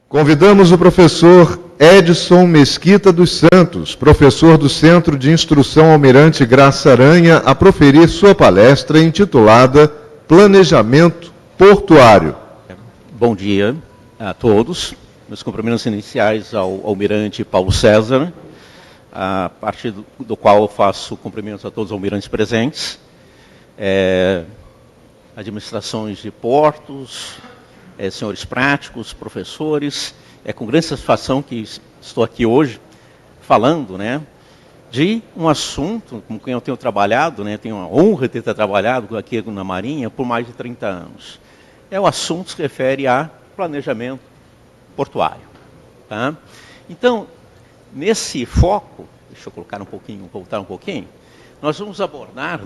Convidamos o professor Edson Mesquita dos Santos, professor do Centro de Instrução Almirante Graça Aranha, a proferir sua palestra intitulada Planejamento Portuário. Bom dia a todos. Meus cumprimentos iniciais ao Almirante Paulo César, a partir do qual eu faço cumprimentos a todos os almirantes presentes, administrações de portos, senhores práticos, professores. É com grande satisfação que estou aqui hoje falando, de um assunto com quem eu tenho trabalhado, tenho a honra de ter trabalhado aqui na Marinha por mais de 30 anos. É o assunto que se refere a planejamento portuário. Tá? Então, nesse foco, deixa eu voltar um pouquinho, nós vamos abordar,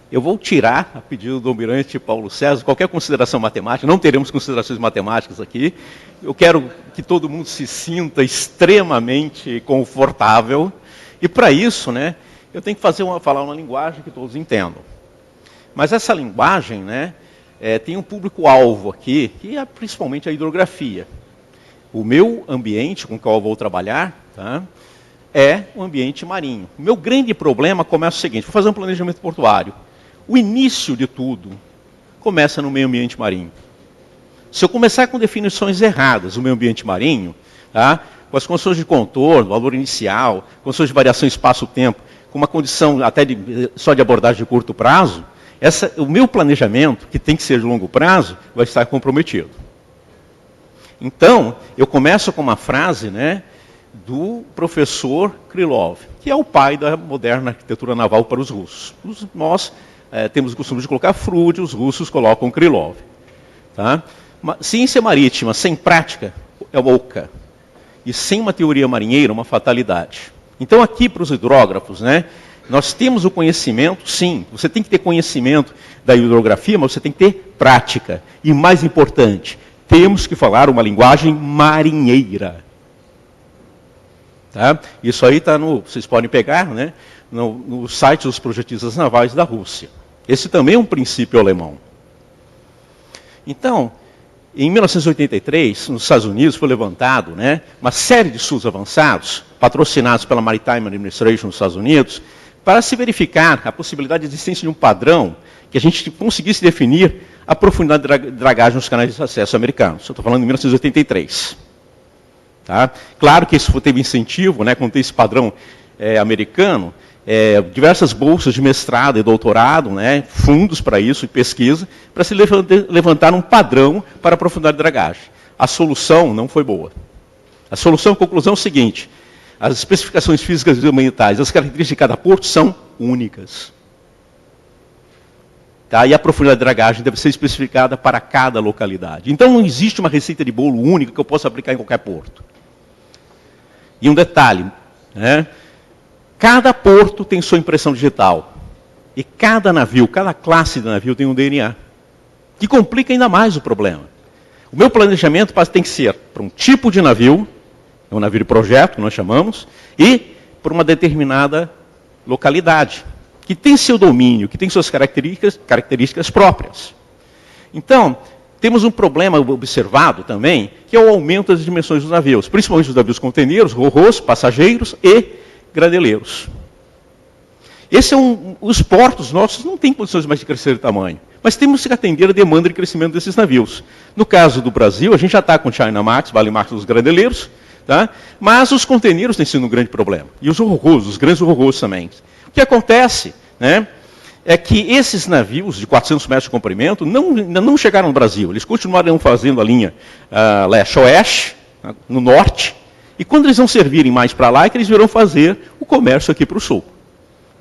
eu vou tirar, a pedido do Almirante Paulo César, qualquer consideração matemática, não teremos considerações matemáticas aqui. Eu quero que todo mundo se sinta extremamente confortável. E para isso, eu tenho que falar uma linguagem que todos entendam. Mas essa linguagem, tem um público-alvo aqui, que é principalmente a hidrografia. O meu ambiente com o qual eu vou trabalhar, é o ambiente marinho. O meu grande problema começa o seguinte: vou fazer um planejamento portuário. O início de tudo começa no meio ambiente marinho. Se eu começar com definições erradas do meio ambiente marinho, com as condições de contorno, valor inicial, condições de variação espaço-tempo, com uma condição até só de abordagem de curto prazo, o meu planejamento, que tem que ser de longo prazo, vai estar comprometido. Então, eu começo com uma frase, do professor Krylov, que é o pai da moderna arquitetura naval para os russos. Nós temos o costume de colocar Frud, os russos colocam Krylov. Tá? Ciência marítima sem prática é oca. E sem uma teoria marinheira, uma fatalidade. Então, aqui para os hidrógrafos, nós temos o conhecimento, sim, você tem que ter conhecimento da hidrografia, mas você tem que ter prática. E mais importante, temos que falar uma linguagem marinheira. Tá? Isso aí está vocês podem pegar, no site dos projetistas navais da Rússia. Esse também é um princípio alemão. Então, em 1983, nos Estados Unidos, foi levantado uma série de estudos avançados, patrocinados pela Maritime Administration dos Estados Unidos, para se verificar a possibilidade de existência de um padrão que a gente conseguisse definir a profundidade de dragagem nos canais de acesso americanos. Eu estou falando de 1983. Tá? Claro que isso teve incentivo, quando tem esse padrão americano, diversas bolsas de mestrado e doutorado, fundos para isso e pesquisa, para se levantar um padrão para a profundidade de dragagem. A solução não foi boa. A conclusão é o seguinte: as especificações físicas e ambientais, as características de cada porto são únicas. Tá? E a profundidade de dragagem deve ser especificada para cada localidade. Então não existe uma receita de bolo única que eu possa aplicar em qualquer porto. E um detalhe, cada porto tem sua impressão digital. E cada navio, cada classe de navio tem um DNA. Que complica ainda mais o problema. O meu planejamento tem que ser para um tipo de navio, é um navio de projeto, que nós chamamos, e para uma determinada localidade, que tem seu domínio, que tem suas características próprias. Então, temos um problema observado também, que é o aumento das dimensões dos navios, principalmente dos navios conteneiros, ro-ros, passageiros e gradeleiros. Os portos nossos não têm condições mais de crescer de tamanho, mas temos que atender a demanda de crescimento desses navios. No caso do Brasil, a gente já está com China Max, Vale Max dos gradeleiros, tá? Mas os conteneiros têm sido um grande problema. E os ro-ros, os grandes ro-ros também. O que acontece, é que esses navios de 400 metros de comprimento não chegaram no Brasil. Eles continuaram fazendo a linha leste-oeste, no norte, e quando eles não servirem mais para lá, é que eles virão fazer o comércio aqui para o sul.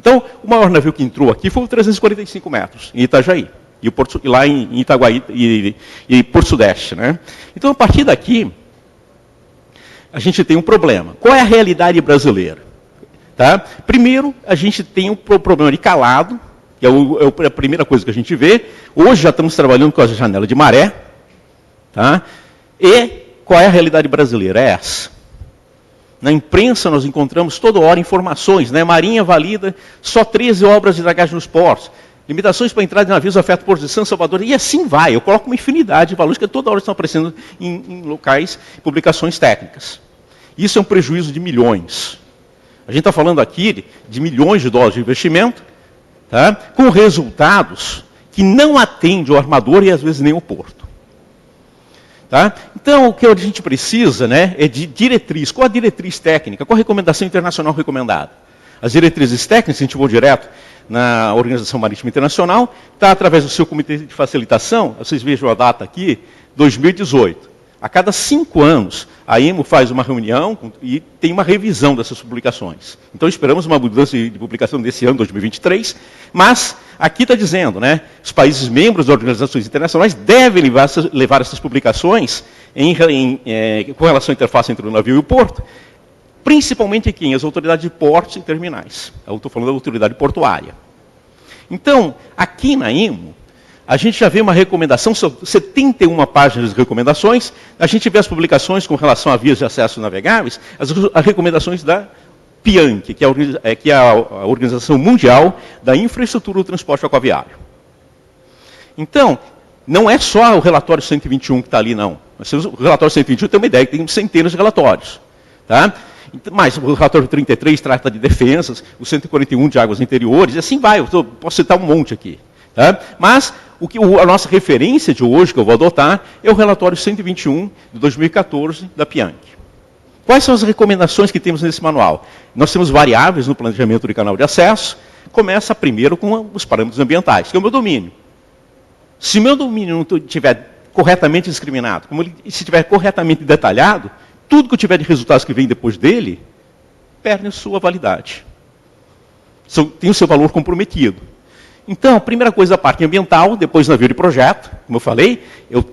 Então, o maior navio que entrou aqui foi o 345 metros, em Itajaí, e lá em Itaguaí e Porto Sudeste. Então, a partir daqui, a gente tem um problema. Qual é a realidade brasileira? Tá? Primeiro, a gente tem um problema de calado, que é a primeira coisa que a gente vê. Hoje já estamos trabalhando com a janela de maré. Tá? E qual é a realidade brasileira? É essa. Na imprensa nós encontramos toda hora informações. Marinha valida só 13 obras de dragagem nos portos. Limitações para entrada de navios afetam Porto de Santos, Salvador, e assim vai. Eu coloco uma infinidade de valores que toda hora estão aparecendo em locais, publicações técnicas. Isso é um prejuízo de milhões. A gente está falando aqui de milhões de dólares de investimento, tá? Com resultados que não atendem o armador e às vezes nem o porto. Tá? Então, o que a gente precisa, né, é de diretriz. Qual a diretriz técnica? Qual a recomendação internacional recomendada? As diretrizes técnicas, a gente voou direto na Organização Marítima Internacional, está através do seu comitê de facilitação, vocês vejam a data aqui, 2018. A cada 5 anos, a IMO faz uma reunião e tem uma revisão dessas publicações. Então, esperamos uma mudança de publicação desse ano, 2023, mas aqui está dizendo, né, os países membros das organizações internacionais devem levar essas publicações com relação à interface entre o navio e o porto, principalmente quem? As autoridades de portos e terminais. Eu estou falando da autoridade portuária. Então, aqui na IMO, a gente já vê uma recomendação, são 71 páginas de recomendações, a gente vê as publicações com relação a vias de acesso navegáveis, as recomendações da PIANC, que é a Organização Mundial da Infraestrutura do Transporte Aquaviário. Então, não é só o relatório 121 que está ali, não. O relatório 121 tem uma ideia, que tem centenas de relatórios. Tá? Mas o relatório 33 trata de defesas, o 141 de águas interiores, e assim vai, eu posso citar um monte aqui. Tá? Mas a nossa referência de hoje, que eu vou adotar, é o relatório 121 de 2014 da PIANC. Quais são as recomendações que temos nesse manual? Nós temos variáveis no planejamento de canal de acesso. Começa primeiro com os parâmetros ambientais, que é o meu domínio. Se o meu domínio não estiver corretamente discriminado, se estiver corretamente detalhado, tudo que eu tiver de resultados que vem depois dele, perde sua validade. Tem o seu valor comprometido. Então, a primeira coisa, a parte ambiental, depois navio de projeto, como eu falei,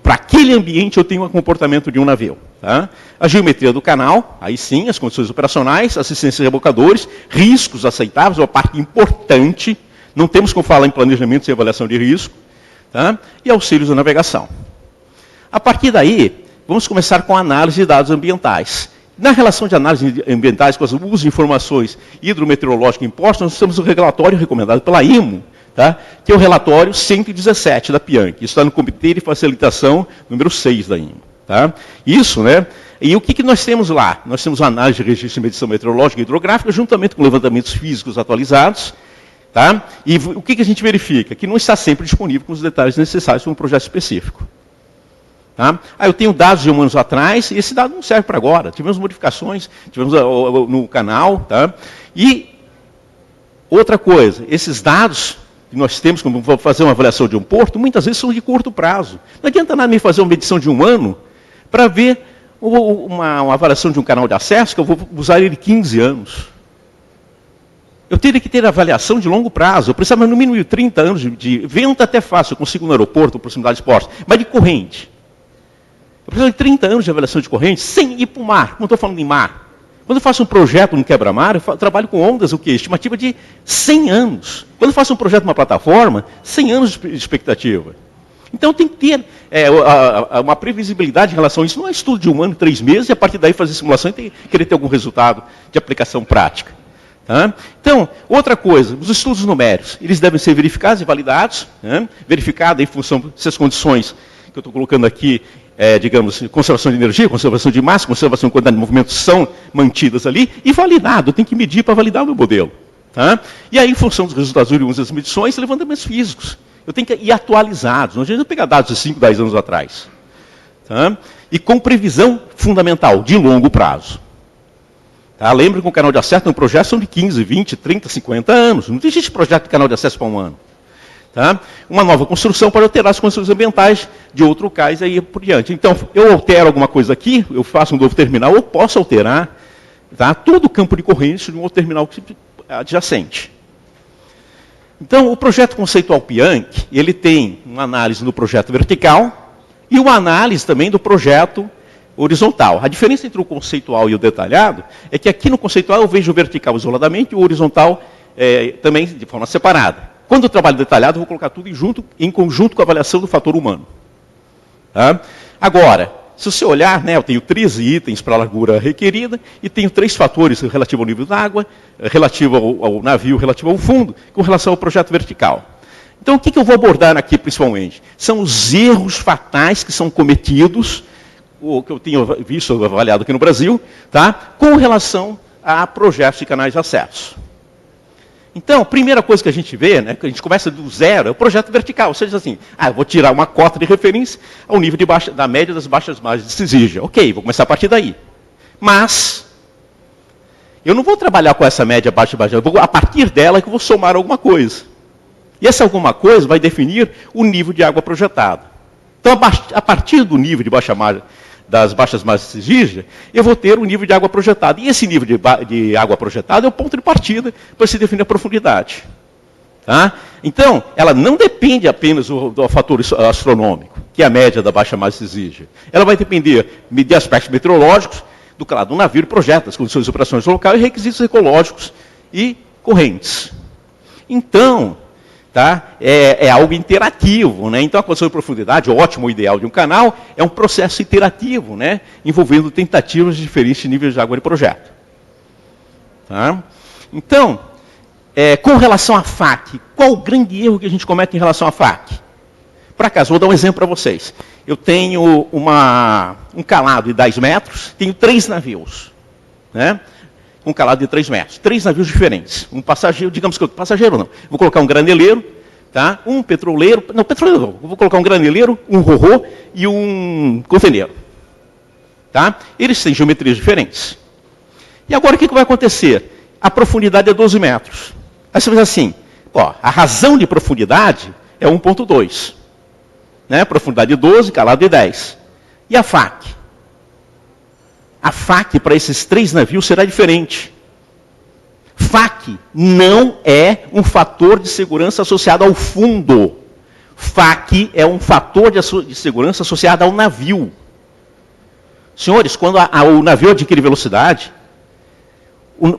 para aquele ambiente eu tenho o comportamento de um navio. Tá? A geometria do canal, aí sim, as condições operacionais, assistência de rebocadores, riscos aceitáveis, uma parte importante, não temos como falar em planejamento sem avaliação de risco, tá? E auxílios de navegação. A partir daí, vamos começar com a análise de dados ambientais. Na relação de análise ambientais, com o uso de informações hidrometeorológicas impostas, nós temos o relatório recomendado pela IMO, tá? Que é o relatório 117 da PIANC. Isso está no Comitê de Facilitação número 6 da IMO. Tá? Isso, né? E o que nós temos lá? Nós temos a análise de registro de medição meteorológica e hidrográfica, juntamente com levantamentos físicos atualizados. Tá? E o que a gente verifica? Que não está sempre disponível com os detalhes necessários para um projeto específico. Tá? Eu tenho dados de 1 ano atrás, e esse dado não serve para agora. Tivemos modificações, tivemos no canal. Tá? E outra coisa, esses dados que nós temos, como vou fazer uma avaliação de um porto, muitas vezes são de curto prazo. Não adianta nada me fazer uma medição de 1 ano para ver uma avaliação de um canal de acesso, que eu vou usar ele 15 anos. Eu teria que ter avaliação de longo prazo. Eu precisava no mínimo de 30 anos de vento até fácil, eu consigo no aeroporto, proximidade de portos, mas de corrente. Eu preciso de 30 anos de avaliação de corrente sem ir para o mar. Não estou falando em mar. Quando eu faço um projeto no quebra-mar, eu trabalho com ondas, o quê? Estimativa de 100 anos. Quando eu faço um projeto numa plataforma, 100 anos de expectativa. Então tem que ter uma previsibilidade em relação a isso. Não é estudo de 1 ano, 3 meses, e a partir daí fazer simulação e querer ter algum resultado de aplicação prática. Tá? Então, outra coisa, os estudos numéricos, eles devem ser verificados e validados, né? Verificado em função dessas condições que eu estou colocando aqui, digamos, conservação de energia, conservação de massa, conservação de quantidade de movimentos são mantidas ali, e validado, tem que medir para validar o meu modelo. Tá? E aí, em função dos resultados oriundos das medições, levantamentos físicos. Eu tenho que ir atualizados, não adianta pegar dados de 5, 10 anos atrás. Tá? E com previsão fundamental, de longo prazo. Tá? Lembre que o canal de acesso no projeto são de 15, 20, 30, 50 anos. Não existe projeto de canal de acesso para 1 ano. Tá? Uma nova construção pode alterar as condições ambientais de outro cais e aí por diante. Então, eu altero alguma coisa aqui, eu faço um novo terminal, eu posso alterar, tá, todo o campo de corrente de um outro terminal adjacente. Então, o projeto conceitual PIANC, ele tem uma análise do projeto vertical e uma análise também do projeto horizontal. A diferença entre o conceitual e o detalhado é que aqui no conceitual eu vejo o vertical isoladamente e o horizontal também de forma separada. Quando eu trabalho detalhado, eu vou colocar tudo em conjunto com a avaliação do fator humano. Tá? Agora, se você olhar, né, eu tenho 13 itens para a largura requerida e tenho 3 fatores relativos ao nível da água, relativo ao navio, relativo ao fundo, com relação ao projeto vertical. Então, o que eu vou abordar aqui, principalmente? São os erros fatais que são cometidos, o que eu tenho visto, avaliado aqui no Brasil, tá? Com relação a projetos de canais de acesso. Então, a primeira coisa que a gente vê, né, que a gente começa do zero, é o projeto vertical. Ou seja, assim, eu vou tirar uma cota de referência ao nível da média das baixas margens de exige. Ok, vou começar a partir daí. Mas, eu não vou trabalhar com essa média baixa, a partir dela que eu vou somar alguma coisa. E essa alguma coisa vai definir o nível de água projetada. Então, a partir do nível de das baixas margens de exige, eu vou ter o nível de água projetada. E esse nível de água projetada é o ponto de partida para se definir a profundidade. Tá? Então, ela não depende apenas do fator astronômico, que é a média da baixa margem de exige. Ela vai depender de aspectos meteorológicos, do calado do navio e projeto, as condições de operações locais e requisitos ecológicos e correntes. Então, tá? É algo interativo, né? Então a condição de profundidade, ótimo, o ideal de um canal, é um processo interativo, né? Envolvendo tentativas de diferentes níveis de água de projeto. Tá? Então, com relação à FAC, qual o grande erro que a gente comete em relação à FAC? Por acaso, vou dar um exemplo para vocês. Eu tenho um calado de 10 metros, tenho 3 navios, né? Um calado de 3 metros. 3 navios diferentes. Um passageiro, digamos que passageiro não. Vou colocar um graneleiro, tá? Um petroleiro, não, petroleiro não. Vou colocar um graneleiro, um ro-ro e um conteneiro. Tá? Eles têm geometrias diferentes. E agora o que vai acontecer? A profundidade é 12 metros. Aí você faz assim, a razão de profundidade é 1.2. Né? Profundidade de 12, calado de 10. E a FAC? A FAC para esses 3 navios será diferente. FAC não é um fator de segurança associado ao fundo. FAC é um fator de segurança associado ao navio. Senhores, quando o navio adquire velocidade,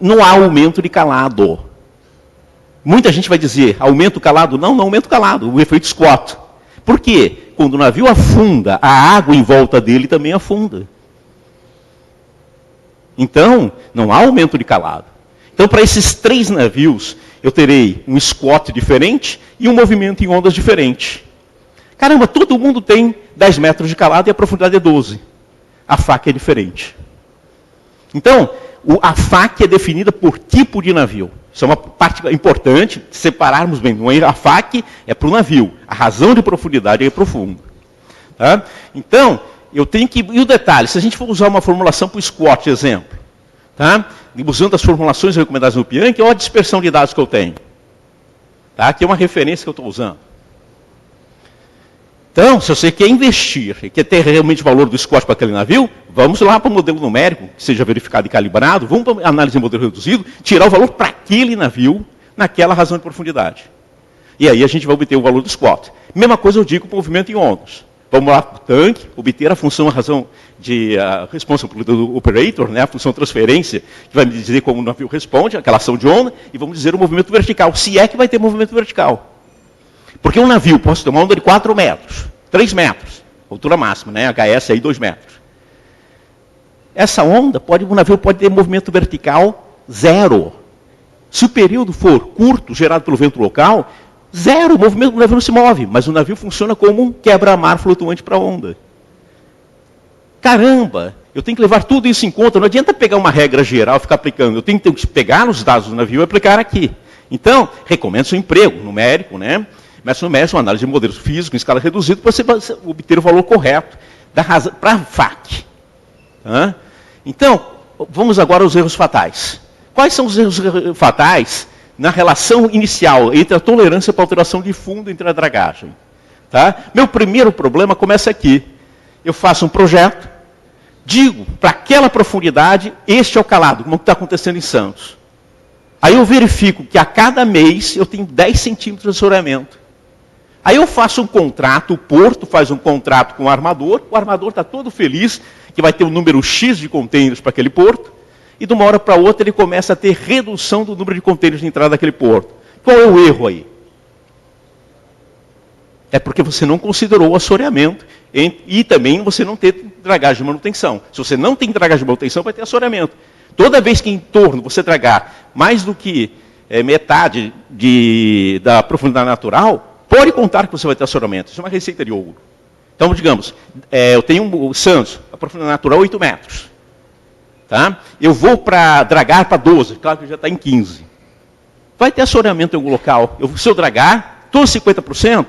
não há aumento de calado. Muita gente vai dizer, aumenta o calado? Não aumenta o calado, o efeito Scott. Por quê? Quando o navio afunda, a água em volta dele também afunda. Então, não há aumento de calado. Então, para esses 3 navios, eu terei um Scott diferente e um movimento em ondas diferente. Caramba, todo mundo tem 10 metros de calado e a profundidade é 12. A FAC é diferente. Então, a FAC é definida por tipo de navio. Isso é uma parte importante, separarmos bem. A FAC é para o navio. A razão de profundidade é profunda. Tá? Então, eu tenho que... E o detalhe, se a gente for usar uma formulação para o Scott, exemplo, tá? Usando as formulações recomendadas no Pianchi, olha a dispersão de dados que eu tenho. Tá? Aqui é uma referência que eu estou usando. Então, se você quer investir e quer ter realmente o valor do Scott para aquele navio, vamos lá para o modelo numérico, que seja verificado e calibrado, vamos para a análise de modelo reduzido, tirar o valor para aquele navio, naquela razão de profundidade. E aí a gente vai obter o valor do Scott. Mesma coisa eu digo para o movimento em ondas. Vamos lá para o tanque, obter a função, a razão de responsibility do operator, né, a função transferência, que vai me dizer como o navio responde, aquela ação de onda, e vamos dizer o movimento vertical, se é que vai ter movimento vertical. Porque um navio pode ter uma onda de 4 metros, 3 metros, altura máxima, né, HS aí 2 metros. Essa onda, o navio pode ter movimento vertical 0. Se o período for curto, gerado pelo vento local, 0, o movimento do navio não se move, mas o navio funciona como um quebra-mar flutuante para a onda. Caramba, eu tenho que levar tudo isso em conta, não adianta pegar uma regra geral e ficar aplicando, eu tenho que pegar os dados do navio e aplicar aqui. Então, recomendo seu emprego numérico, né? Mas numérico, uma análise de modelos físicos em escala reduzida, para você obter o valor correto da razão para a FAC. Tá? Então, vamos agora aos erros fatais. Quais são os erros fatais na relação inicial entre a tolerância para alteração de fundo entre a dragagem? Tá? Meu primeiro problema começa aqui. Eu faço um projeto, digo, para aquela profundidade, este é o calado, como está acontecendo em Santos. Aí eu verifico que a cada mês eu tenho 10 centímetros de assoreamento. Aí eu faço um contrato, o porto faz um contrato com o armador está todo feliz que vai ter um número X de contêineres para aquele porto, e de uma hora para outra ele começa a ter redução do número de contêineres de entrada daquele porto. Qual é o erro aí? É porque você não considerou o assoreamento e também você não tem dragagem de manutenção. Se você não tem dragagem de manutenção, vai ter assoreamento. Toda vez que em torno você dragar mais do que metade da profundidade natural, pode contar que você vai ter assoreamento. Isso é uma receita de ouro. Então, digamos, eu tenho o Santos, a profundidade natural 8 metros. Tá? Eu vou para dragar para 12, claro que já está em 15. Vai ter assoreamento em algum local. Se eu dragar, todos 50%,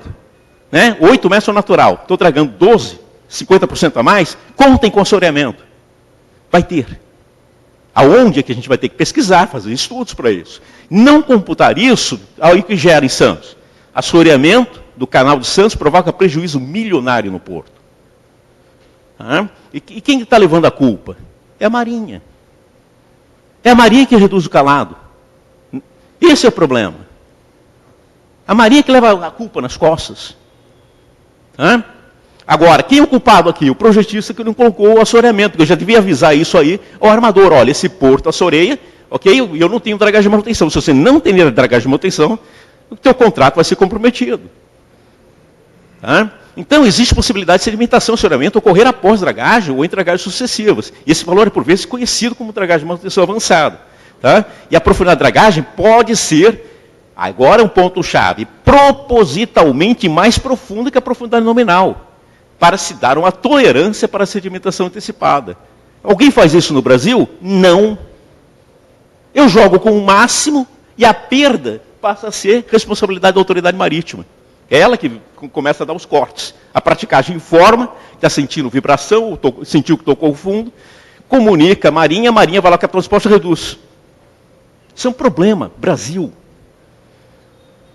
né? 8 metros é natural. Estou dragando 12, 50% a mais, contem com assoreamento. Vai ter. Aonde é que a gente vai ter que pesquisar, fazer estudos para isso. Não computar isso, aí que gera em Santos. Assoreamento do canal de Santos provoca prejuízo milionário no porto. Tá? E quem está levando a culpa? É a Marinha. É a Marinha que reduz o calado. Esse é o problema. A Marinha que leva a culpa nas costas. Tá? Agora, quem é o culpado aqui? O projetista que não colocou o assoreamento, porque eu já devia avisar isso aí ao armador. Olha, esse porto assoreia, ok? Eu não tenho dragagem de manutenção. Se você não tem dragagem de manutenção, o teu contrato vai ser comprometido. Tá? Então, existe possibilidade de sedimentação e assoreamento ocorrer após dragagem ou em dragagens sucessivas. E esse valor é, por vezes, conhecido como dragagem de manutenção avançada. Tá? E a profundidade da dragagem pode ser, agora um ponto-chave, propositalmente mais profunda que a profundidade nominal, para se dar uma tolerância para a sedimentação antecipada. Alguém faz isso no Brasil? Não. Eu jogo com o máximo e a perda passa a ser responsabilidade da autoridade marítima. É ela que começa a dar os cortes. A praticagem informa, está sentindo vibração, sentiu que tocou o fundo, comunica a Marinha vai lá com a transporte e reduz. Isso é um problema, Brasil.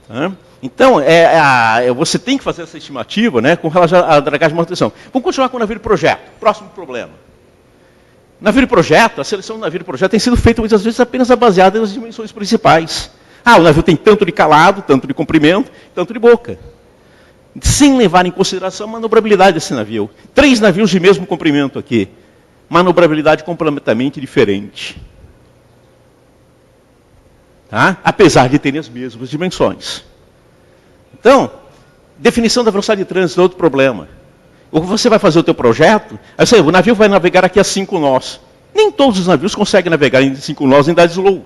Tá? Então, você tem que fazer essa estimativa, né, com relação à dragagem de manutenção. Vamos continuar com o navio de projeto. Próximo problema. Navio de projeto, a seleção do navio de projeto tem sido feita muitas vezes apenas baseada nas dimensões principais. O navio tem tanto de calado, tanto de comprimento, tanto de boca. Sem levar em consideração a manobrabilidade desse navio. 3 navios de mesmo comprimento aqui. Manobrabilidade completamente diferente. Tá? Apesar de terem as mesmas dimensões. Então, definição da velocidade de trânsito é outro problema. Você vai fazer o teu projeto, aí o navio vai navegar aqui a 5 nós. Nem todos os navios conseguem navegar em 5 nós em dead slow.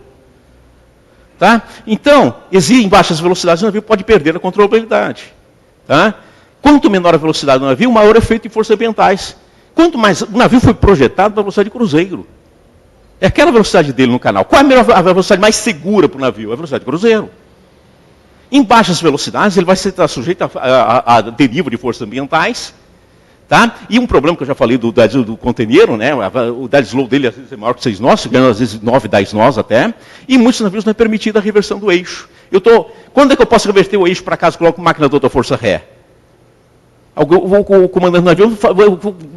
Tá? Então, em baixas velocidades o navio pode perder a controlabilidade. Tá? Quanto menor a velocidade do navio, maior o efeito em forças ambientais. Quanto mais o navio foi projetado para a velocidade de cruzeiro. É aquela velocidade dele no canal. Qual é a velocidade mais segura para o navio? É a velocidade de cruzeiro. Em baixas velocidades, ele vai estar sujeito a deriva de forças ambientais. Tá? E um problema que eu já falei do conteneiro, né? O dead slow dele às vezes é maior que 6 nós, ganhando às vezes 9, 10 nós até. E em muitos navios não é permitida a reversão do eixo. Quando é que eu posso reverter o eixo para caso coloque máquina toda força ré? O comandante do navio,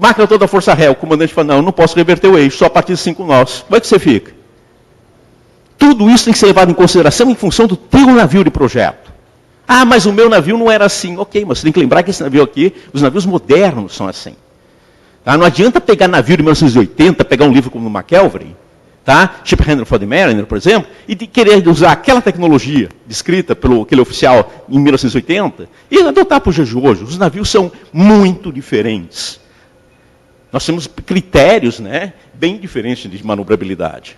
máquina toda força ré, o comandante fala, não, eu não posso reverter o eixo, só a partir de 5 nós. Como é que você fica? Tudo isso tem que ser levado em consideração em função do teu navio de projeto. Mas o meu navio não era assim. Ok, mas você tem que lembrar que esse navio aqui, os navios modernos são assim. Tá? Não adianta pegar navio de 1980, pegar um livro como o McElvey, tá? Ship Handler for the Mariner, por exemplo, e de querer usar aquela tecnologia descrita pelo aquele oficial em 1980 e adotar para os dias de hoje. Os navios são muito diferentes. Nós temos critérios, né, bem diferentes de manobrabilidade.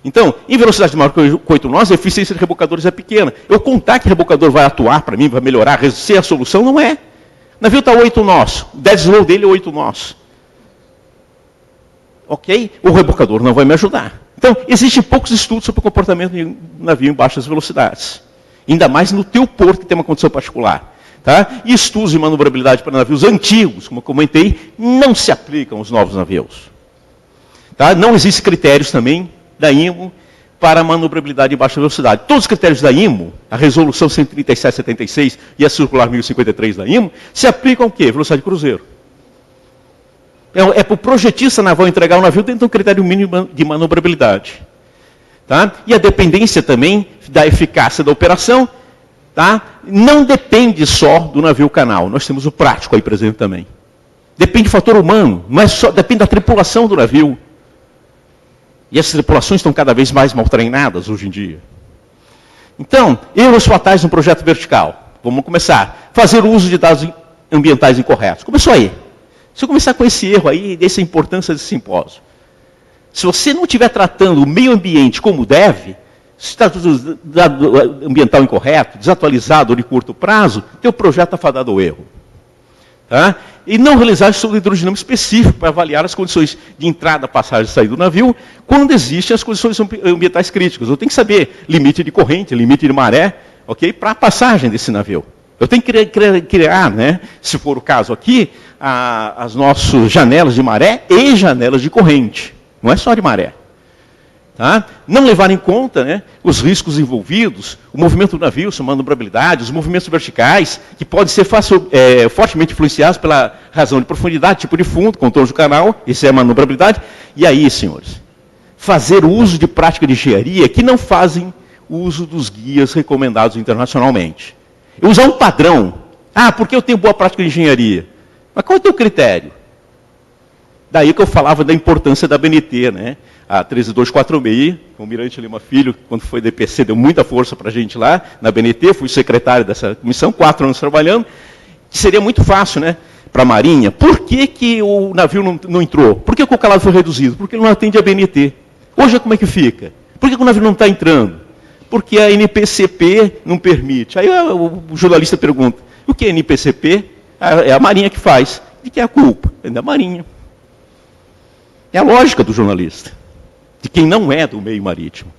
Então, em velocidade maior que 8 nós, a eficiência de rebocadores é pequena. Eu contar que o rebocador vai atuar para mim, vai melhorar, ser a solução, não é. O navio está 8 nós, o dead slow dele é 8 nós. Ok? O rebocador não vai me ajudar. Então, existem poucos estudos sobre o comportamento de um navio em baixas velocidades. Ainda mais no teu porto, que tem uma condição particular. Tá? E estudos de manobrabilidade para navios antigos, como eu comentei, não se aplicam aos novos navios. Tá? Não existem critérios também da IMO para a manobrabilidade em baixa velocidade. Todos os critérios da IMO, a resolução 137/76 e a circular 1053 da IMO, se aplicam ao quê? Velocidade de cruzeiro. É para o projetista naval entregar o navio dentro de um critério mínimo de manobrabilidade. Tá? E a dependência também da eficácia da operação, tá? Não depende só do navio canal. Nós temos o prático aí presente também. Depende do fator humano, não é só, depende da tripulação do navio. E essas tripulações estão cada vez mais mal treinadas hoje em dia. Então, erros fatais no projeto vertical. Vamos começar. Fazer uso de dados ambientais incorretos. Começou aí. Se eu começar com esse erro aí, dessa importância desse simpósio. Se você não estiver tratando o meio ambiente como deve, Se está tudo ambiental incorreto, desatualizado ou de curto prazo, teu projeto está fadado ao erro. Tá? E não realizar estudo hidrodinâmico específico para avaliar as condições de entrada, passagem e saída do navio, quando existem as condições ambientais críticas. Eu tenho que saber limite de corrente, limite de maré, ok? Para a passagem desse navio. Eu tenho que criar, né, se for o caso aqui, as nossas janelas de maré e janelas de corrente. Não é só de maré. Tá? Não levar em conta, né, os riscos envolvidos, o movimento do navio, sua manobrabilidade, os movimentos verticais, que podem ser fortemente influenciados pela razão de profundidade, tipo de fundo, contorno do canal, isso é a manobrabilidade. E aí, senhores, fazer uso de prática de engenharia que não fazem uso dos guias recomendados internacionalmente. Eu usar um padrão. Ah, porque eu tenho boa prática de engenharia. Mas qual é o teu critério? Daí que eu falava da importância da BNT, né? A 13246, o Almirante Lima Filho, quando foi da EPC, deu muita força para a gente lá, na BNT, fui secretário dessa comissão, 4 anos trabalhando, que seria muito fácil, né, para a Marinha. Por que o navio não entrou? Por que o calado foi reduzido? Porque ele não atende a BNT. Hoje, como é que fica? Por que o navio não está entrando? Porque a NPCP não permite. Aí o jornalista pergunta, o que é NPCP? É a Marinha que faz. De que é a culpa? É da Marinha. É a lógica do jornalista, de quem não é do meio marítimo.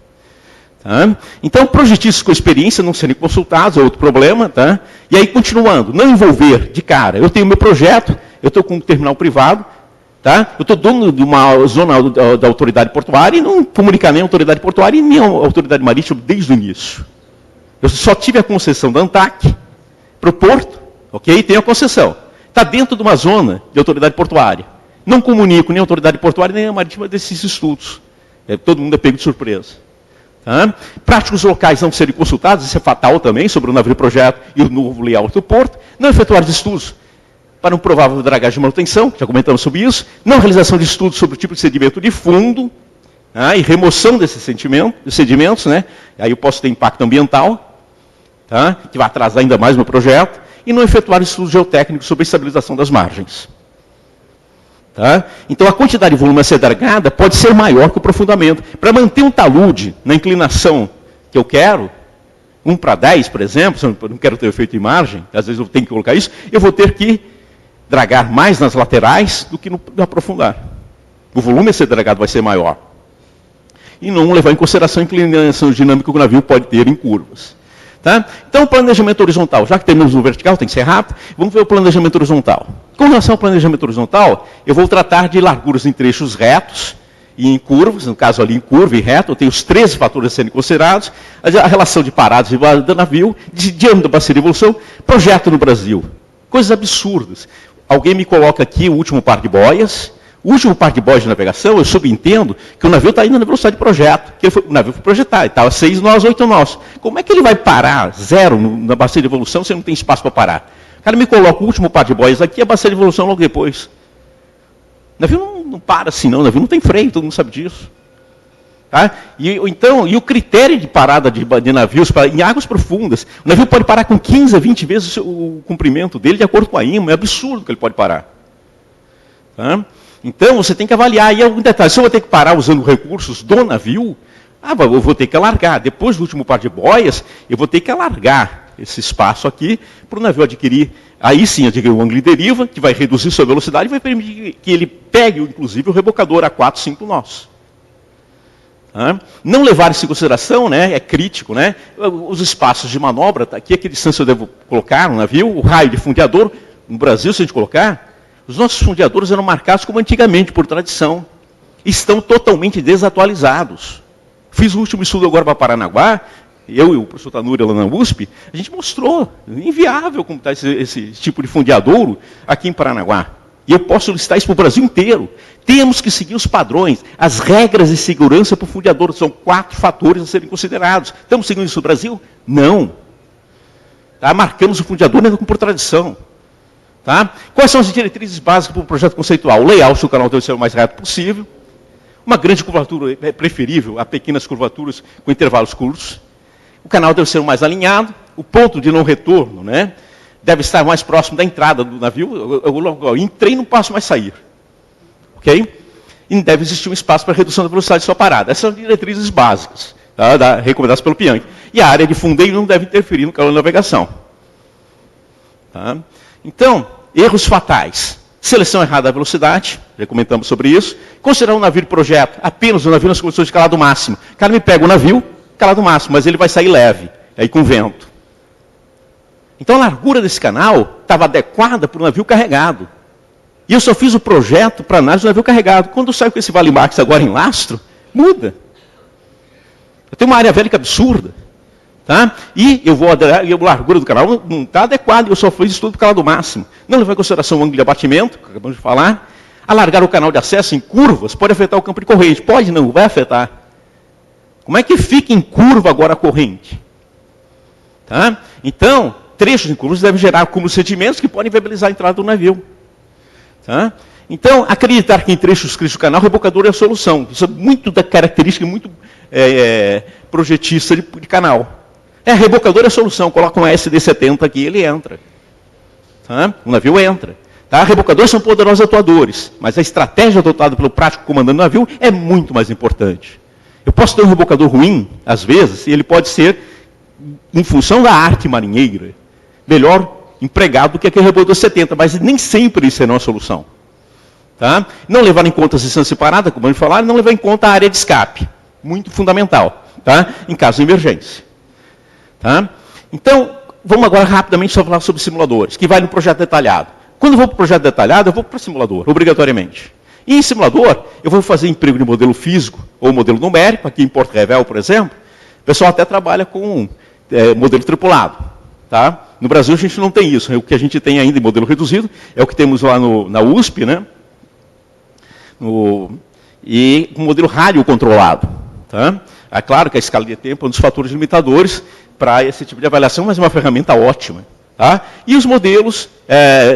Tá? Então, projetistas com experiência não serem consultados, é outro problema. Tá? E aí, continuando, não envolver de cara. Eu tenho meu projeto, eu estou com um terminal privado, tá? Eu estou dono de uma zona da autoridade portuária e não comunicar nem a autoridade portuária e nem a autoridade marítima desde o início. Eu só tive a concessão da ANTAC para o porto, ok? Tenho a concessão. Está dentro de uma zona de autoridade portuária. Não comunico nem a autoridade portuária nem a marítima desses estudos. Todo mundo é pego de surpresa. Tá? Práticos locais não serem consultados, isso é fatal também, sobre o navio projeto e o novo layout do porto. Não efetuar de estudos para um provável dragagem de manutenção, já comentamos sobre isso. Não realização de estudos sobre o tipo de sedimento de fundo, tá? E remoção desses sedimentos, né? Aí eu posso ter impacto ambiental, tá? Que vai atrasar ainda mais o meu projeto. E não efetuar estudos geotécnicos sobre a estabilização das margens. Tá? Então a quantidade de volume a ser dragada pode ser maior que o aprofundamento. Para manter um talude na inclinação que eu quero, 1:10, por exemplo, se eu não quero ter efeito de margem, às vezes eu tenho que colocar isso, eu vou ter que dragar mais nas laterais do que no aprofundar. O volume a ser dragado vai ser maior. E não levar em consideração a inclinação dinâmica que o navio pode ter em curvas. Tá? Então, o planejamento horizontal, já que temos o vertical, tem que ser rápido, vamos ver o planejamento horizontal. Com relação ao planejamento horizontal, eu vou tratar de larguras em trechos retos e em curvas, no caso ali em curva e reto, eu tenho os 13 fatores a serem considerados, a relação de paradas e do navio, diâmetro da bacia de evolução, projeto no Brasil. Coisas absurdas. Alguém me coloca aqui o último par de boias. O último par de boias de navegação, eu subentendo que o navio está indo na velocidade de projeto. O navio foi projetado, estava 6 nós, 8 nós. Como é que ele vai parar zero na bacia de evolução se não tem espaço para parar? O cara me coloca o último par de boias aqui, a bacia de evolução logo depois. O navio não para assim não, o navio não tem freio, todo mundo sabe disso. Tá? E o critério de parada de navios em águas profundas, o navio pode parar com 15 a 20 vezes o comprimento dele de acordo com a IMA, é absurdo que ele pode parar. Tá? Então, você tem que avaliar. E um detalhe, se eu vou ter que parar usando recursos do navio, eu vou ter que alargar. Depois do último par de boias, eu vou ter que alargar esse espaço aqui para o navio adquirir. Aí sim, adquirir o ângulo de deriva, que vai reduzir sua velocidade e vai permitir que ele pegue, inclusive, o rebocador a 4, 5 nós. Tá? Não levar isso em consideração, né, é crítico, né? Os espaços de manobra, tá aqui, a que distância eu devo colocar no navio, o raio de fundeador, no Brasil, se a gente colocar, os nossos fundeadores eram marcados como antigamente, por tradição. Estão totalmente desatualizados. Fiz o último estudo agora para Paranaguá, eu e o professor Tanuri lá na USP, a gente mostrou, inviável como está esse tipo de fundeadouro aqui em Paranaguá. E eu posso listar isso para o Brasil inteiro. Temos que seguir os padrões, as regras de segurança para o fundeador. São 4 fatores a serem considerados. Estamos seguindo isso no Brasil? Não. Tá? Marcamos o fundeador ainda por tradição. Tá? Quais são as diretrizes básicas para o projeto conceitual? O layout do canal deve ser o mais reto possível. Uma grande curvatura é preferível a pequenas curvaturas com intervalos curtos. O canal deve ser o mais alinhado. O ponto de não retorno, né, deve estar mais próximo da entrada do navio. Eu entrei e não posso mais sair. Ok? E deve existir um espaço para redução da velocidade de sua parada. Essas são as diretrizes básicas. tá? Recomendadas pelo PIANC. E a área de fundeio não deve interferir no canal de navegação. Tá? Então, erros fatais. Seleção errada da velocidade, já comentamos sobre isso. Considerar um navio de projeto, apenas um navio nas condições de calado máximo. O cara me pega o navio, calado máximo, mas ele vai sair leve, aí com vento. Então a largura desse canal estava adequada para o navio carregado. E eu só fiz o projeto para análise do navio carregado. Quando eu saio com esse Vale Max agora em lastro, muda. Eu tenho uma área vélica absurda. Tá? E eu vou aderar, e a largura do canal não está adequada, eu só fiz isso tudo para o calado máximo. Não levar em consideração o ângulo de abatimento, que acabamos de falar. Alargar o canal de acesso em curvas pode afetar o campo de corrente. Pode não, vai afetar. Como é que fica em curva agora a corrente? Tá? Então, trechos em curvas devem gerar acúmulo de sedimentos que podem viabilizar a entrada do navio. Tá? Então, acreditar que em trechos críticos do canal, o rebocador é a solução. Isso é muito da característica, muito projetista de canal. Rebocador é a solução. Coloca um SD70 aqui, ele entra. Tá? O navio entra. Tá? Rebocadores são poderosos atuadores, mas a estratégia adotada pelo prático comandante do navio é muito mais importante. Eu posso ter um rebocador ruim, às vezes, e ele pode ser, em função da arte marinheira, melhor empregado do que aquele rebocador 70, mas nem sempre isso é uma solução. Tá? Não levar em conta as distâncias separadas, como a gente falou, não levar em conta a área de escape. Muito fundamental, tá? Em caso de emergência. Tá? Então, vamos agora rapidamente só falar sobre simuladores, que vai no projeto detalhado. Quando eu vou para o projeto detalhado, eu vou para o simulador, obrigatoriamente. E em simulador, eu vou fazer emprego de modelo físico ou modelo numérico, aqui em Porto Revel, por exemplo. O pessoal até trabalha com modelo tripulado. Tá? No Brasil, a gente não tem isso. O que a gente tem ainda em modelo reduzido é o que temos lá na USP, né? E um modelo rádio controlado. Tá? É claro que a escala de tempo é um dos fatores limitadores para esse tipo de avaliação, mas é uma ferramenta ótima. Tá? E os modelos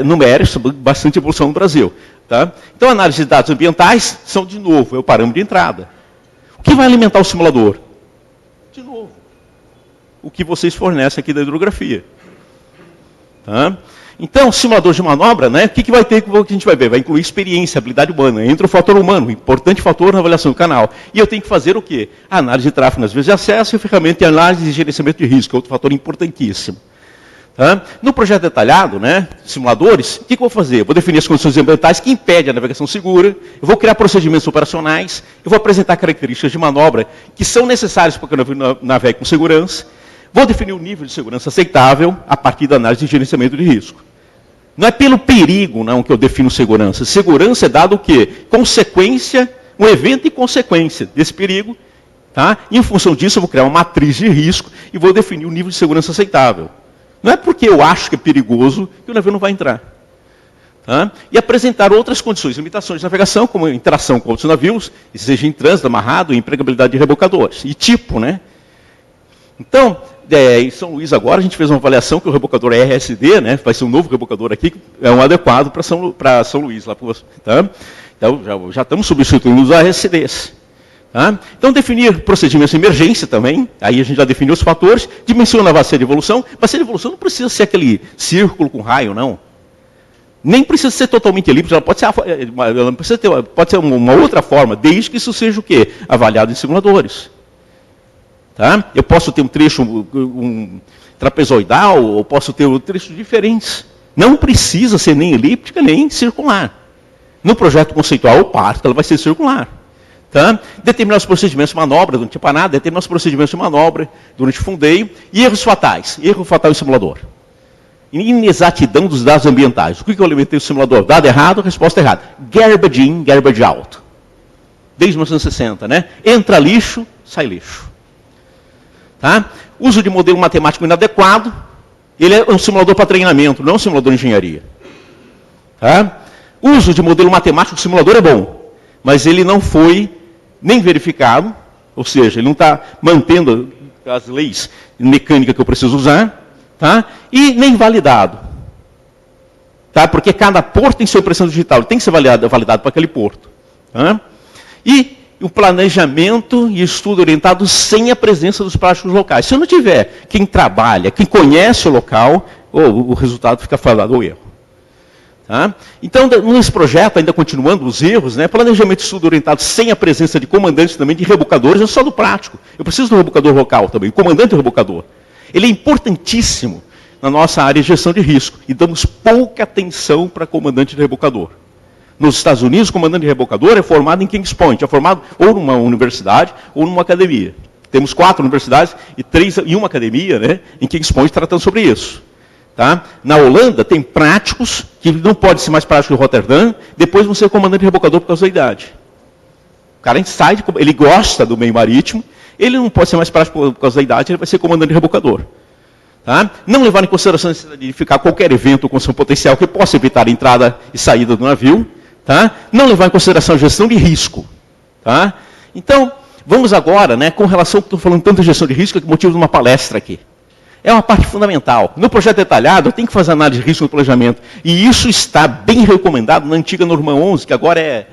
numéricos, bastante evolução no Brasil. Tá? Então, a análise de dados ambientais são, de novo, o parâmetro de entrada. O que vai alimentar o simulador? De novo, o que vocês fornecem aqui da hidrografia. Tá? Então, simulador de manobra, né, o que vai ter que a gente vai ver? Vai incluir experiência, habilidade humana. Entra o fator humano, um importante fator na avaliação do canal. E eu tenho que fazer o quê? A análise de tráfego nas vias de acesso e a ferramenta de análise e gerenciamento de risco, outro fator importantíssimo. Tá? No projeto detalhado, né, simuladores, o que eu vou fazer? Eu vou definir as condições ambientais que impedem a navegação segura, eu vou criar procedimentos operacionais, eu vou apresentar características de manobra que são necessárias para que o navio navegue com segurança, vou definir o nível de segurança aceitável a partir da análise de gerenciamento de risco. Não é pelo perigo, não, que eu defino segurança. Segurança é dado o quê? Consequência, um evento e consequência desse perigo. Tá? E em função disso, eu vou criar uma matriz de risco e vou definir o nível de segurança aceitável. Não é porque eu acho que é perigoso que o navio não vai entrar. Tá? E apresentar outras condições, limitações de navegação, como interação com outros navios, seja em trânsito, amarrado, e empregabilidade de rebocadores. E tipo, né? Então, em São Luís agora, a gente fez uma avaliação que o rebocador RSD, né, vai ser um novo rebocador aqui, é um adequado para São Luís. Lá, tá? Então, já estamos substituindo os RSDs. Tá? Então, definir procedimentos de emergência também, aí a gente já definiu os fatores, dimensiona a bacia de evolução. Bacia de evolução não precisa ser aquele círculo com raio, não. Nem precisa ser totalmente elíptica, pode ser uma outra forma, desde que isso seja o quê? Avaliado em simuladores. Tá? Eu posso ter um trecho trapezoidal, ou posso ter trechos diferentes. Não precisa ser nem elíptica, nem circular. No projeto conceitual, o parto, ela vai ser circular. Tá? Determinar os procedimentos de manobra durante a panada, determinar os procedimentos de manobra durante o fundeio, e erros fatais. Erro fatal em simulador. Inexatidão dos dados ambientais. O que eu alimentei o simulador? Dado errado, resposta errada. Garbage in, garbage out. Desde 1960, né? Entra lixo, sai lixo. Tá? Uso de modelo matemático inadequado. Ele é um simulador para treinamento, não um simulador de engenharia. Tá? Uso de modelo matemático do simulador é bom, mas ele não foi nem verificado, ou seja, ele não está mantendo as leis mecânicas que eu preciso usar, tá? E nem validado. Tá? Porque cada porto tem sua impressão digital, ele tem que ser validado para aquele porto. Tá? E o planejamento e estudo orientado sem a presença dos práticos locais. Se eu não tiver quem trabalha, quem conhece o local, o resultado fica fadado ao erro. Tá? Então, nesse projeto, ainda continuando os erros, né, planejamento de estudo orientado sem a presença de comandantes também, de rebocadores, não só do prático. Eu preciso do rebocador local também, o comandante do rebocador. Ele é importantíssimo na nossa área de gestão de risco. E damos pouca atenção para comandante de rebocador. Nos Estados Unidos, o comandante de rebocador é formado em Kings Point, é formado ou numa universidade ou numa academia. Temos 4 universidades e uma academia, né, em Kings Point tratando sobre isso. Tá? Na Holanda, tem práticos, que não pode ser mais prático que Rotterdam, depois vão ser comandante de rebocador por causa da idade. O cara sai, ele gosta do meio marítimo, ele não pode ser mais prático por causa da idade, ele vai ser comandante de rebocador. Tá? Não levar em consideração a necessidade de verificar qualquer evento ou condição potencial que possa evitar a entrada e saída do navio. Tá? Não levar em consideração a gestão de risco. Tá? Então, vamos agora, né, com relação ao que estou falando tanto de gestão de risco, que é o motivo de uma palestra aqui. É uma parte fundamental. No projeto detalhado, eu tenho que fazer análise de risco no planejamento. E isso está bem recomendado na antiga Norman 11, que agora é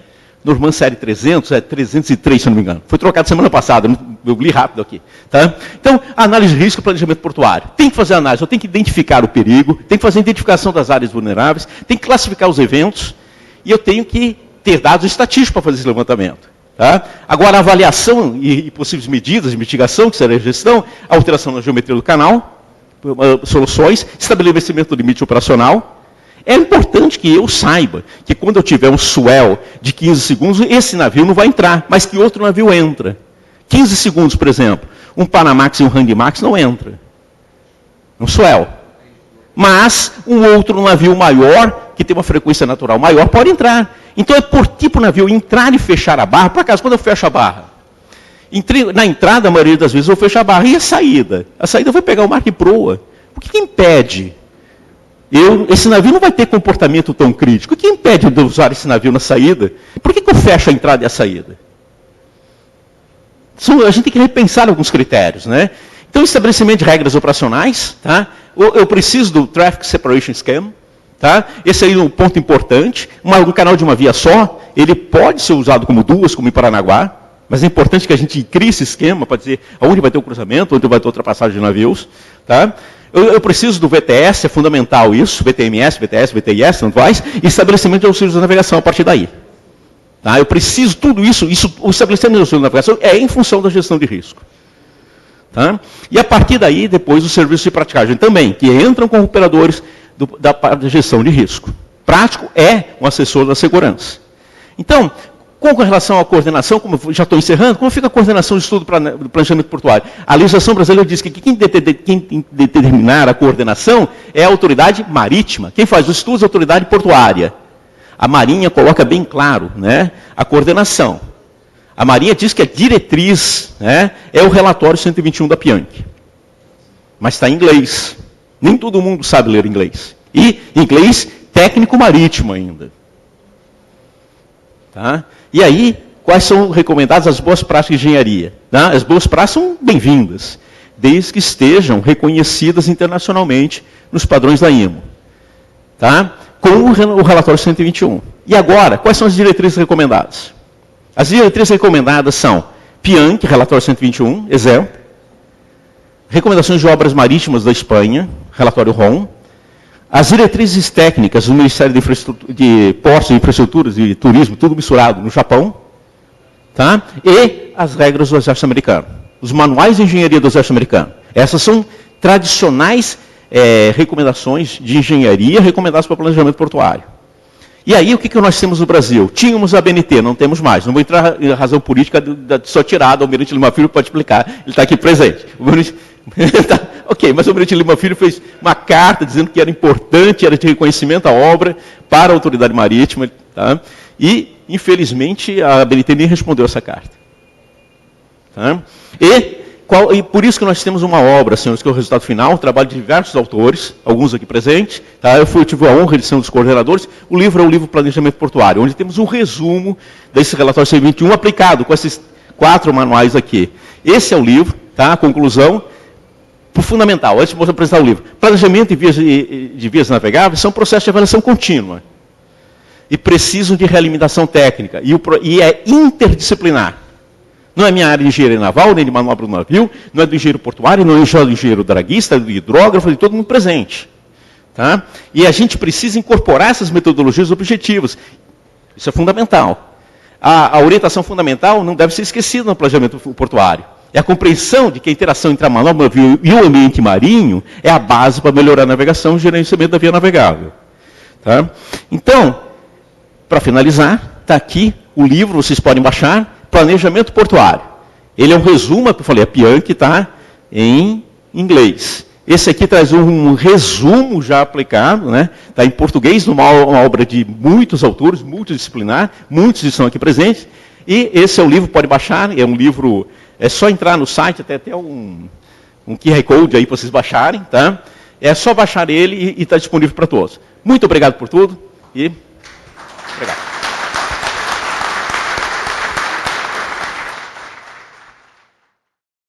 Norman Série 300, é 303, se não me engano. Foi trocado semana passada, eu li rápido aqui. Tá? Então, análise de risco e planejamento portuário. Tem que fazer análise, eu tenho que identificar o perigo, tem que fazer a identificação das áreas vulneráveis, tem que classificar os eventos, e eu tenho que ter dados estatísticos para fazer esse levantamento. Tá? Agora, a avaliação e possíveis medidas de mitigação, que será a gestão, alteração na geometria do canal, soluções, estabelecimento do limite operacional. É importante que eu saiba que quando eu tiver um swell de 15 segundos, esse navio não vai entrar, mas que outro navio entra. 15 segundos, por exemplo, um Panamax e um Handymax não entra. Um swell. Mas um outro navio maior, que tem uma frequência natural maior, pode entrar. Então é por tipo navio entrar e fechar a barra. Por acaso, quando eu fecho a barra? Na entrada, a maioria das vezes, eu fecho a barra. E a saída? A saída eu vou pegar o mar que proa. O que impede? Esse navio não vai ter comportamento tão crítico. O que impede de eu usar esse navio na saída? Por que eu fecho a entrada e a saída? A gente tem que repensar alguns critérios. Né? Então, estabelecimento de regras operacionais. Tá? Eu preciso do Traffic Separation Scheme. Tá? Esse aí é um ponto importante. Um canal de uma via só, ele pode ser usado como duas, como em Paranaguá. Mas é importante que a gente crie esse esquema para dizer onde vai ter o cruzamento, onde vai ter ultrapassagem de navios. Tá? Eu preciso do VTS, é fundamental isso, VTMS, VTS, VTIS, não faz, e estabelecimento de auxílios de navegação a partir daí. Tá? Eu preciso tudo isso, o estabelecimento de auxílios de navegação é em função da gestão de risco. Tá? E a partir daí, depois, os serviços de praticagem também, que entram com operadores da gestão de risco. Prático é um assessor da segurança. Então, com relação à coordenação, como já estou encerrando, como fica a coordenação de estudo do planejamento portuário? A legislação brasileira diz que quem determinar a coordenação é a autoridade marítima. Quem faz os estudos é a autoridade portuária. A Marinha coloca bem claro, né, a coordenação. A Marinha diz que a diretriz, né, é o relatório 121 da Pianchi. Mas está em inglês. Nem todo mundo sabe ler inglês. E inglês técnico marítimo ainda. Tá? E aí, quais são recomendadas as boas práticas de engenharia? Tá? As boas práticas são bem-vindas, desde que estejam reconhecidas internacionalmente nos padrões da IMO. Tá? Com o relatório 121. E agora, quais são as diretrizes recomendadas? As diretrizes recomendadas são Pianchi, relatório 121, exemplo. Recomendações de obras marítimas da Espanha, relatório ROM. As diretrizes técnicas do Ministério de Portos, Infraestruturas e Turismo, tudo misturado no Japão. Tá? E as regras do Exército Americano. Os manuais de engenharia do Exército Americano. Essas são tradicionais recomendações de engenharia recomendadas para o planejamento portuário. E aí, o que nós temos no Brasil? Tínhamos a BNT, não temos mais. Não vou entrar em razão política da sua tirada, o Almirante Lima Filho pode explicar, ele está aqui presente. Ok, mas o Almirante Lima Filho fez uma carta dizendo que era importante, era de reconhecimento à obra para a autoridade marítima. Tá? E, infelizmente, a BNT nem respondeu essa carta. Tá? E por isso que nós temos uma obra, senhores, que é o resultado final, um trabalho de diversos autores, alguns aqui presentes. Tá? Eu tive a honra de ser um dos coordenadores. O livro é o livro Planejamento Portuário, onde temos um resumo desse relatório 121 aplicado com esses 4 manuais aqui. Esse é o livro, tá? A conclusão. Fundamental, antes de apresentar o livro. Planejamento de vias navegáveis são processos de avaliação contínua. E precisam de realimentação técnica. E é interdisciplinar. Não é minha área de engenharia naval, nem de manobra do navio, não é do engenheiro portuário, não é do engenheiro draguista, do hidrógrafo, de todo mundo presente. Tá? E a gente precisa incorporar essas metodologias objetivas. Isso é fundamental. A orientação fundamental não deve ser esquecida no planejamento portuário. É a compreensão de que a interação entre a manobra e o ambiente marinho é a base para melhorar a navegação e o gerenciamento da via navegável. Tá? Então, para finalizar, está aqui o livro, vocês podem baixar, Planejamento Portuário. Ele é um resumo, eu falei, a Pianchi está em inglês. Esse aqui traz um resumo já aplicado, né? Está em português, uma obra de muitos autores, multidisciplinar, muitos estão aqui presentes. E esse é o livro, pode baixar, é um livro, é só entrar no site, até um QR Code aí para vocês baixarem, tá? É só baixar ele e está disponível para todos. Muito obrigado por tudo e obrigado.